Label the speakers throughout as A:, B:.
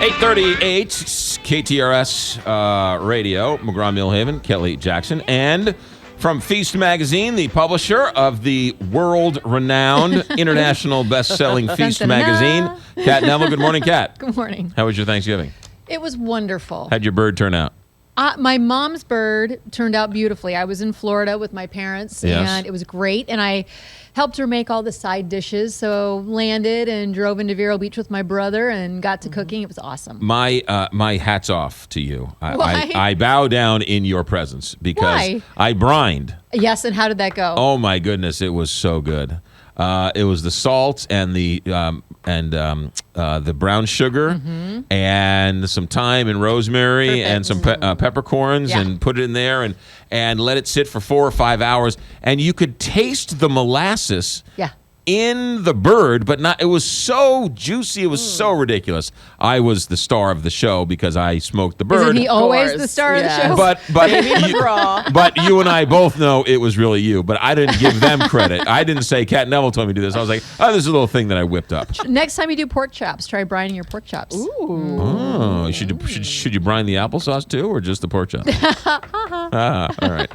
A: 838 KTRS Radio, McGraw-Millhaven, Kelly Jackson, and from Feast Magazine, the publisher of the world-renowned international best-selling Feast Magazine, Kat Neville. Good morning, Kat.
B: Good morning.
A: How was your Thanksgiving?
B: It was wonderful.
A: How'd your bird turn out?
B: My mom's bird turned out beautifully. I was in Florida with my parents, and it was great. And I helped her make all the side dishes. So landed and drove into Vero Beach with my brother and got to cooking. It was awesome.
A: My hat's off to you.
B: Why?
A: I bow down in your presence because
B: Why?
A: I brined.
B: Yes, and how did that go?
A: Oh my goodness, it was so good. It was the salt and the brown sugar and some thyme and rosemary and some peppercorns and put it in there and let it sit for 4 or 5 hours, and you could taste the molasses in the bird, but not. It was so juicy. It was so ridiculous. I was the star of the show because I smoked the bird.
B: Isn't he always the star of the show?
A: But you and I both know it was really you. But I didn't give them credit. I didn't say Kat Neville told me to do this. I was like, oh, this is a little thing that I whipped up.
B: Next time you do pork chops, try brining your pork chops.
C: Ooh.
A: Oh, should you brine the applesauce too, or just the pork chops? All right.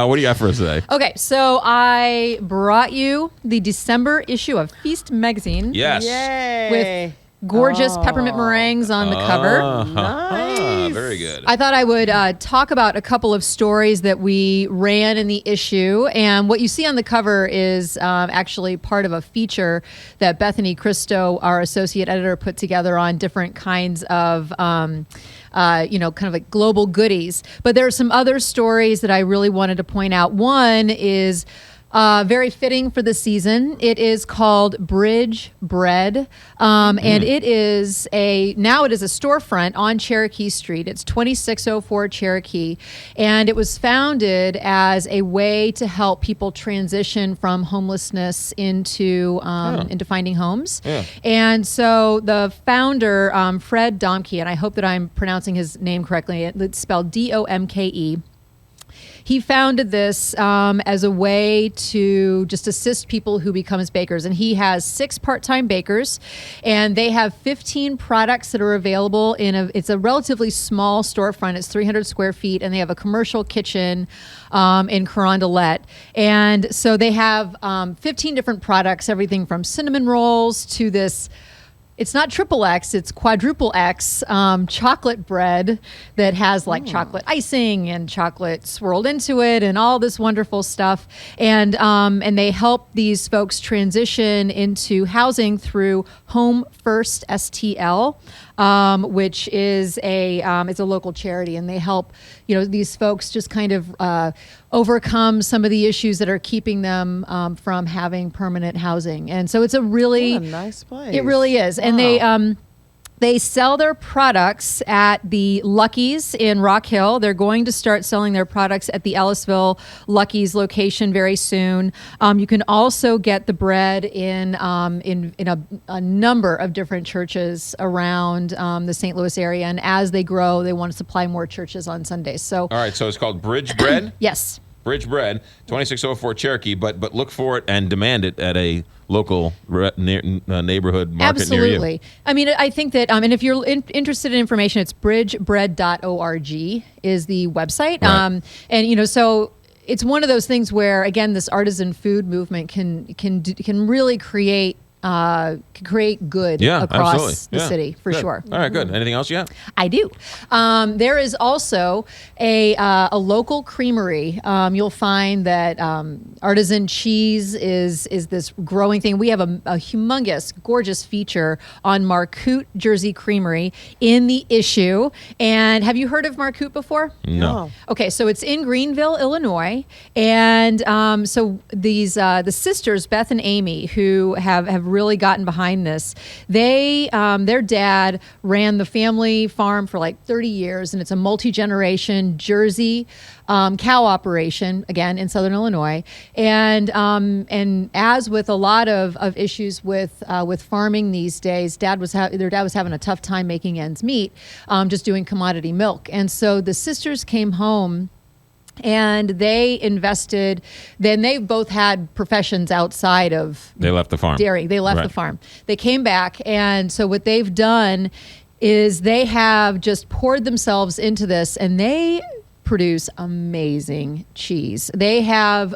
A: What do you got for us today?
B: Okay, so I brought you the December issue of Feast Magazine.
A: Yes.
C: Yay.
B: With gorgeous peppermint meringues on the cover.
C: Nice.
A: Very good.
B: I thought I would talk about a couple of stories that we ran in the issue. And what you see on the cover is actually part of a feature that Bethany Christo, our associate editor, put together on different kinds of kind of like global goodies. But there are some other stories that I really wanted to point out. One is very fitting for the season. It is called Bridge Bread, and it is a storefront on Cherokee Street. It's 2604 Cherokee, and it was founded as a way to help people transition from homelessness into finding homes. Yeah. And so the founder, Fred Domke, and I hope that I'm pronouncing his name correctly. It's spelled Domke. He founded this as a way to just assist people who become as bakers. And he has 6 part-time bakers, and they have 15 products that are available it's a relatively small storefront. It's 300 square feet, and they have a commercial kitchen in Carondelet. And so they have 15 different products, everything from cinnamon rolls to this. It's not triple X, it's quadruple X chocolate bread that has like chocolate icing and chocolate swirled into it and all this wonderful stuff. And they help these folks transition into housing through Home First STL, which is it's a local charity, and they help these folks just kind of overcome some of the issues that are keeping them from having permanent housing. And so it's a
C: nice place.
B: It really is. Wow. And they sell their products at the Lucky's in Rock Hill. They're going to start selling their products at the Ellisville Lucky's location very soon. You can also get the bread in a number of different churches around the St. Louis area. And as they grow, they want to supply more churches on Sundays. So, all
A: right. So it's called Bridge Bread?
B: Yes.
A: Bridge Bread, 2604 Cherokee, but look for it and demand it at a local neighborhood market near you.
B: Absolutely. I mean, I think that, and if you're interested in information, it's bridgebread.org is the website.
A: Right.
B: And, so it's one of those things where, again, this artisan food movement can really create good across the city for sure.
A: All right, good. Anything else you have?
B: I do. There is also a local creamery. You'll find that artisan cheese is this growing thing. We have a humongous, gorgeous feature on Marcoute Jersey Creamery in the issue. And have you heard of Marcoute before?
A: No.
B: Okay, so it's in Greenville, Illinois, and so these the sisters Beth and Amy, who have really gotten behind this. They their dad ran the family farm for like 30 years, and it's a multi-generation Jersey cow operation, again in Southern Illinois. And as with a lot of issues with farming these days, their dad was having a tough time making ends meet, just doing commodity milk. And so the sisters came home and they invested. Then they both had professions outside of
A: They left the farm.
B: Dairy. They left the farm. They came back, and so what they've done is they have just poured themselves into this, and they produce amazing cheese. They have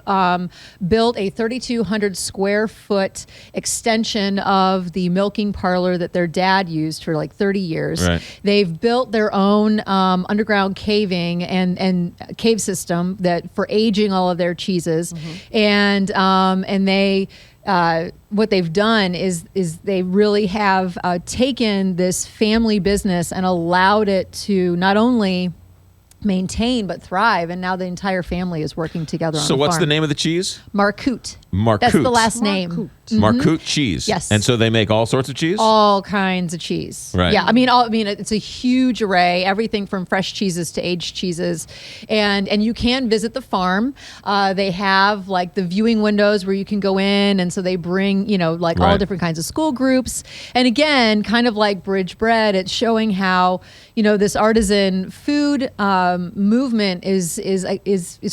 B: built a 3,200 square foot extension of the milking parlor that their dad used for like 30 years.
A: Right.
B: They've built their own underground caving and cave system that for aging all of their cheeses, and they. What they've done is they really have taken this family business and allowed it to not only maintain but thrive, and now the entire family is working together on
A: So
B: the
A: what's
B: farm.
A: the name of the cheese?
B: Marcoute.
A: Marcoute.
B: That's the last name.
A: Marcoute cheese.
B: Yes.
A: And so they make all sorts of cheese?
B: All kinds of cheese.
A: Right.
B: Yeah. I mean, it's a huge array. Everything from fresh cheeses to aged cheeses, and you can visit the farm. They have like the viewing windows where you can go in, and so they bring like all
A: Right.
B: different kinds of school groups. And again, kind of like Bridge Bread, it's showing how this artisan food movement is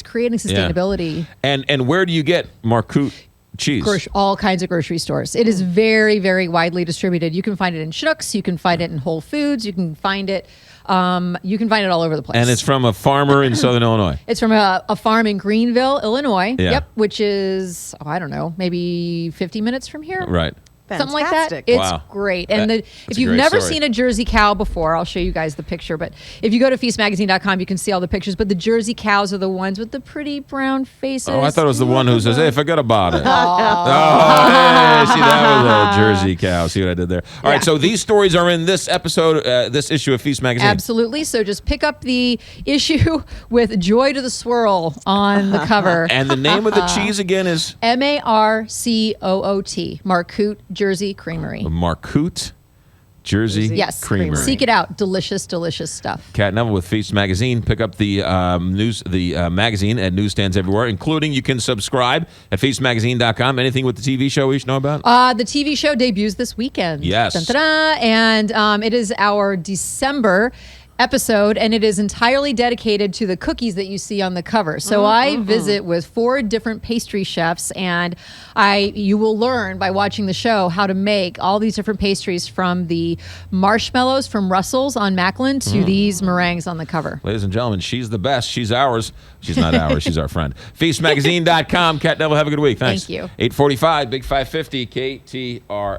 B: creating sustainability.
A: Yeah. And where do you get Marcoute cheese?
B: All kinds of grocery stores. It is very, very widely distributed. You can find it in Schnucks. You can find it in Whole Foods. You can find it. You can find it all over the place.
A: And it's from a farmer in Southern Illinois.
B: It's from a farm in Greenville, Illinois.
A: Yeah.
B: Yep, which is I don't know, maybe 50 minutes from here.
A: Right.
B: Something like that.
C: Fantastic.
B: It's
A: Wow.
B: great. And
A: That's
B: if
A: a
B: you've
A: great
B: never
A: story.
B: seen a Jersey cow before, I'll show you guys the picture. But if you go to feastmagazine.com, you can see all the pictures. But the Jersey cows are the ones with the pretty brown faces.
A: Oh, I thought it was the one who says, "Hey, forget about it."
B: Oh.
A: Oh, hey, see, that was a Jersey cow. See what I did there? All right,
B: Yeah.
A: so these stories are in this episode, this issue of Feast Magazine.
B: Absolutely. So just pick up the issue with Joy to the Swirl on the cover.
A: And the name of the cheese again is
B: Marcoute, Marcoute Jersey Creamery.
A: Marcoute Jersey
B: Yes.
A: Creamery.
B: Seek it out. Delicious, delicious stuff.
A: Cat Neville with Feast Magazine. Pick up the magazine at newsstands everywhere, including you can subscribe at feastmagazine.com. Anything with the TV show we should know about?
B: The TV show debuts this weekend.
A: Yes.
B: Dun-dun-dun. And it is our December episode, and it is entirely dedicated to the cookies that you see on the cover. So I visit with 4 different pastry chefs, and you will learn by watching the show how to make all these different pastries, from the marshmallows from Russell's on Macklin to these meringues on the cover.
A: Ladies and gentlemen, she's the best. She's ours. She's not ours. She's our friend. Feastmagazine.com. Cat Neville, have a good week. Thanks.
B: Thank you.
A: 845, Big 550, KTR.